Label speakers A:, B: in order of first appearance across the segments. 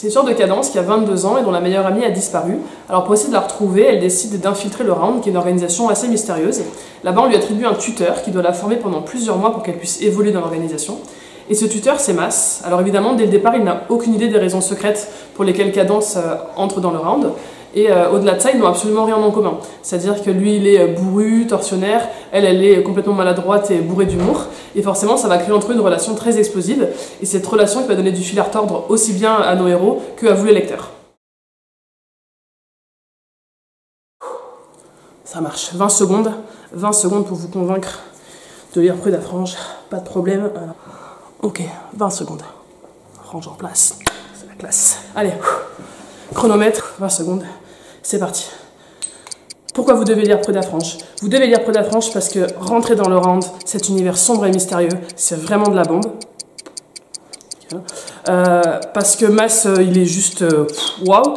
A: C'est une sorte de Cadence qui a 22 ans et dont la meilleure amie a disparu. Alors pour essayer de la retrouver, elle décide d'infiltrer le Round, qui est une organisation assez mystérieuse. Là-bas, on lui attribue un tuteur qui doit la former pendant plusieurs mois pour qu'elle puisse évoluer dans l'organisation. Et ce tuteur, c'est Mas. Alors évidemment, dès le départ, il n'a aucune idée des raisons secrètes pour lesquelles Cadence entre dans le Round. Et au-delà de ça, ils n'ont absolument rien en commun. C'est-à-dire que lui, il est bourru, tortionnaire, elle est complètement maladroite et bourrée d'humour. Et forcément, ça va créer entre eux une relation très explosive. Et cette relation qui va donner du fil à retordre aussi bien à nos héros qu'à vous les lecteurs. Ça marche. 20 secondes. 20 secondes pour vous convaincre de lire Prude à Franges. Pas de problème. Ok, 20 secondes. Range en place. C'est la classe. Allez, chronomètre, 20 secondes. C'est parti. Pourquoi vous devez lire Prude à Franges? Vous devez lire Prude à Franges parce que rentrer dans le Round, cet univers sombre et mystérieux, c'est vraiment de la bombe. Parce que Mas, il est juste waouh,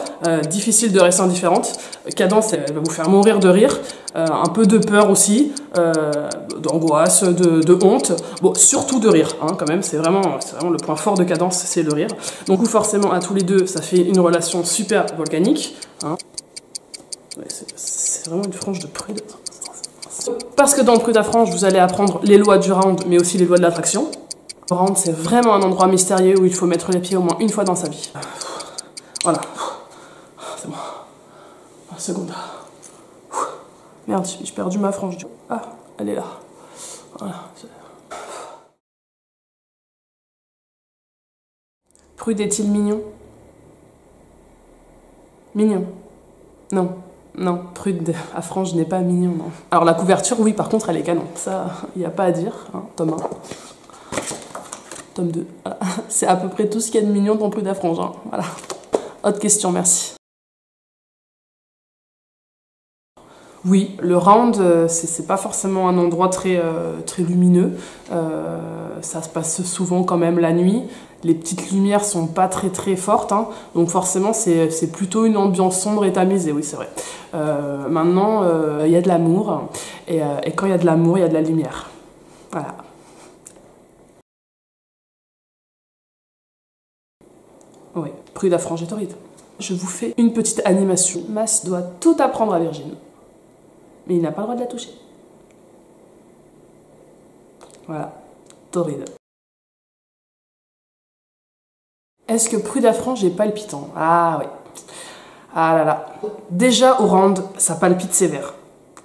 A: difficile de rester indifférente. Cadence, elle va vous faire mourir de rire, un peu de peur aussi, d'angoisse, de honte, bon, surtout de rire, hein, quand même, c'est vraiment le point fort de Cadence, c'est le rire. Donc forcément, à tous les deux, ça fait une relation super volcanique. Hein. Ouais, c'est vraiment une frange de Prude. Parce que dans Prude à Franges, vous allez apprendre les lois du Round, mais aussi les lois de l'attraction. Le Round, c'est vraiment un endroit mystérieux où il faut mettre les pieds au moins une fois dans sa vie. Voilà. C'est bon. 1 seconde. Merde, j'ai perdu ma frange. Ah, elle est là. Voilà. Prude est-il mignon? Mignon. Non. Non, Prude à Franges n'est pas mignon, non. Alors la couverture, oui, par contre, elle est canon. Ça, il n'y a pas à dire. Hein, tome 1. Tome 2. Voilà. C'est à peu près tout ce qu'il y a de mignon dans Prude à Franges. Hein. Voilà. Autre question, merci. Oui, le Round, c'est pas forcément un endroit très lumineux. Ça se passe souvent quand même la nuit. Les petites lumières sont pas très fortes, hein. Donc forcément c'est plutôt une ambiance sombre et tamisée, oui c'est vrai. Maintenant, il y a de l'amour, et quand il y a de l'amour, il y a de la lumière. Voilà. Oui, Prude à Franges et torride. Je vous fais une petite animation. Mas doit tout apprendre à Virgin. Mais il n'a pas le droit de la toucher. Voilà, torride. Est-ce que Prude à Franges est palpitant? Ah oui. Ah là là. Déjà au Round, ça palpite sévère.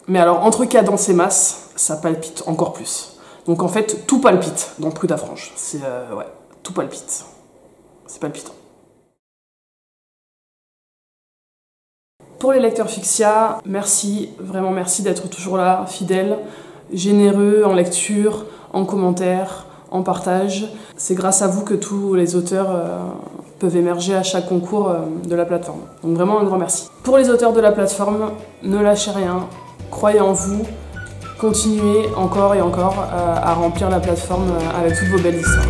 A: Mais alors entre Cadence et Mas, ça palpite encore plus. Donc en fait, tout palpite dans Prude à Franges. C'est ouais, tout palpite. C'est palpitant. Pour les lecteurs Fixia, merci, vraiment merci d'être toujours là, fidèles, généreux en lecture, en commentaires, en partage. C'est grâce à vous que tous les auteurs peuvent émerger à chaque concours de la plateforme. Donc vraiment un grand merci. Pour les auteurs de la plateforme, ne lâchez rien, croyez en vous, continuez encore et encore à remplir la plateforme avec toutes vos belles histoires.